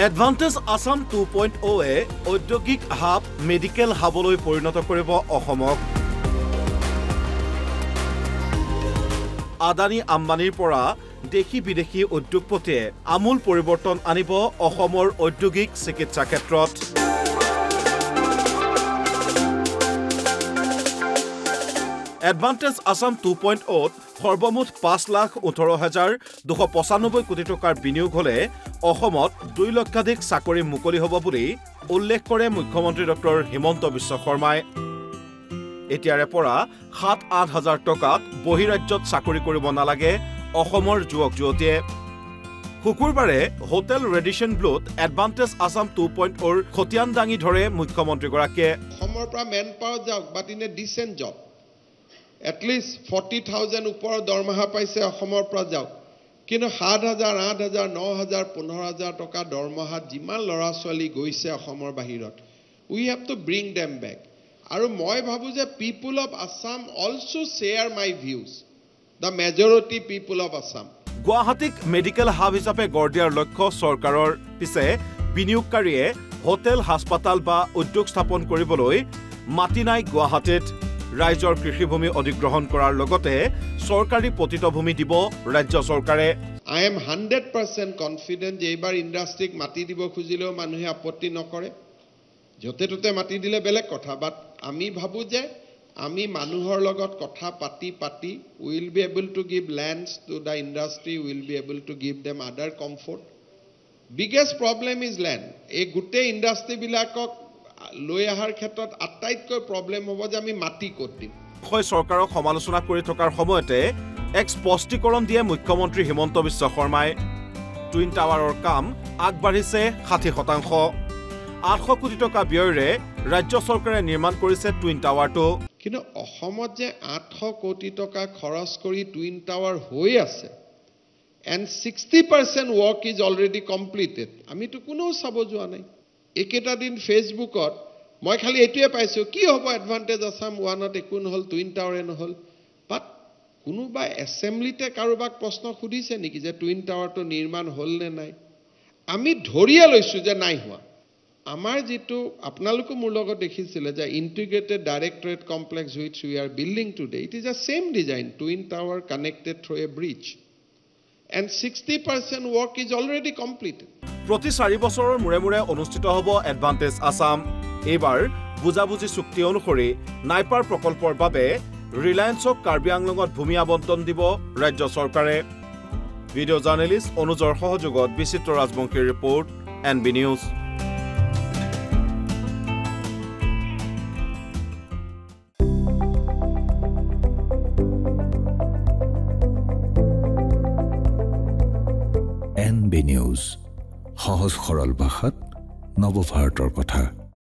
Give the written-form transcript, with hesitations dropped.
Advantage Assam 2.0 এ ঔদ্যোগিক hub medical হাবলৈ পৰিণত কৰিব অসমক। আদানী আম্বানীৰ পৰা দেশী বিদেশী উদ্যোগপতিয়ে আমূল পৰিৱৰ্তন আনিব অসমৰ ঔদ্যোগিক চিকিৎসা ক্ষেত্ৰত। এডভান্টেজ আসাম 2.0 সৰ্বমুঠ 5,18,295 কোটি টকাৰ বিনিয়োগ হলে অসমত 2 লক্ষাধিক চাকৰি মুকলি হ'ব বুলি উল্লেখ কৰে মুখ্যমন্ত্ৰী ডক্টৰ হিমন্ত বিশ্ব শৰ্মাই। এতিয়াৰে পৰা 7-8 হাজাৰ টকাত বহিৰাজ্যত চাকৰি কৰিব নালাগে অসমৰ যুৱক যুৱতীয়ে। শুকুৰবাৰে হোটেল ৰেডিশ্যন ব্লুত এডভান্টেজ আসাম 2.0 খতিয়ান দাঙি ধৰে মুখ্যমন্ত্ৰীগৰাকীয়ে। অসমৰ পৰা মেন পাৱাৰ যাওক but in a decent job. At least 40,000 ওপৰৰ দৰমহা পাইছে অসমৰ পৰা যাওক, কিন্তু 7,000, 8,000, 9,000, 15,000 টকা দৰমহাত যিমান ল'ৰা ছোৱালী গৈছে অসমৰ বাহিৰত, we have to bring them back. আৰু মই ভাবোঁ যে people of Assam also share my views, the majority people of Assam. গুৱাহাটীক মেডিকেল হাব হিচাপে গঢ় দিয়াৰ লক্ষ্য চৰকাৰৰ। পিছে বিনিয়োগকাৰীয়ে হোটেল, হাস্পাতাল বা উদ্যোগ স্থাপন কৰিবলৈ মাটি নাই গুৱাহাটীত। ৰাইজৰ কৃষিভূমি অধিগ্ৰহণ কৰাৰ লগতে চৰকাৰী পতিতভূমি দিব ৰাজ্য চৰকাৰে। আই এম 100% কনফিডেণ্ট যে এইবাৰ ইণ্ডাষ্ট্ৰীক মাটি দিব খুজিলেও মানুহে আপত্তি নকৰে। য'তে ত'তে মাটি দিলে বেলেগ কথা, বাট আমি ভাবোঁ যে আমি মানুহৰ লগত কথা পাতি will be able to give lands to the industry, will be able to give them other comfort. Biggest problem is land. এই গোটেই ইণ্ডাষ্ট্ৰীবিলাকক লৈ অহাৰ ক্ষেত্ৰত আটাইতকৈ প্ৰব্লেম হ'ব যে আমি মাটি ক'ত দিম। চৰকাৰক সমালোচনা কৰি থকাৰ সময়তে এক স্পষ্টীকৰণ দিয়ে মুখ্যমন্ত্ৰী হিমন্ত বিশ্ব শৰ্মাই। টুইন টাৱাৰৰ কাম আগবাঢ়িছে 60%। 800 কোটি টকা ব্যয়েৰে ৰাজ্য চৰকাৰে নিৰ্মাণ কৰিছে টুইন টাৱাৰটো। কিন্তু অসমত যে 800 কোটি টকা খৰচ কৰি টুইন টাৱাৰ হৈ আছে and 60% work is already completed, আমিতো কোনেও চাব যোৱা নাই। একেটা দিন ফেচবুকত মই খালি এইটোৱে পাইছোঁ, কি হ'ব এডভান্টেজ আছাম 1ত একো নহ'ল, টুইন টাৱাৰে নহ'ল। বাট কোনোবা এছেম্বলিতে কাৰোবাক প্ৰশ্ন সুধিছে নেকি যে টুইন টাৱাৰটো নিৰ্মাণ হ'ল নে নাই? আমি ধৰিয়ে লৈছোঁ যে নাই হোৱা। আমাৰ যিটো আপোনালোকো মোৰ লগত দেখিছিলে যে integrated directorate complex which we are building today, it is a same design, twin tower connected through a bridge and 60% work is already completed. প্ৰতি 4 বছৰৰ মূৰে মূৰে অনুষ্ঠিত হ'ব এডভান্টেজ আসাম। এইবাৰ বুজাবুজি চুক্তি অনুসৰি নাইপাৰ প্ৰকল্পৰ বাবে ৰিলায়েন্সক কাৰ্বি আংলঙত ভূমি আবণ্টন দিব ৰাজ্য চৰকাৰে। ভিডিঅ' জাৰ্নেলিষ্ট অনুজৰ সহযোগত বিচিত্ৰ ৰাজবংশীৰ report, NB news. NB news, সহজ সৰল ভাষাত নৱভাৰতৰ কথা।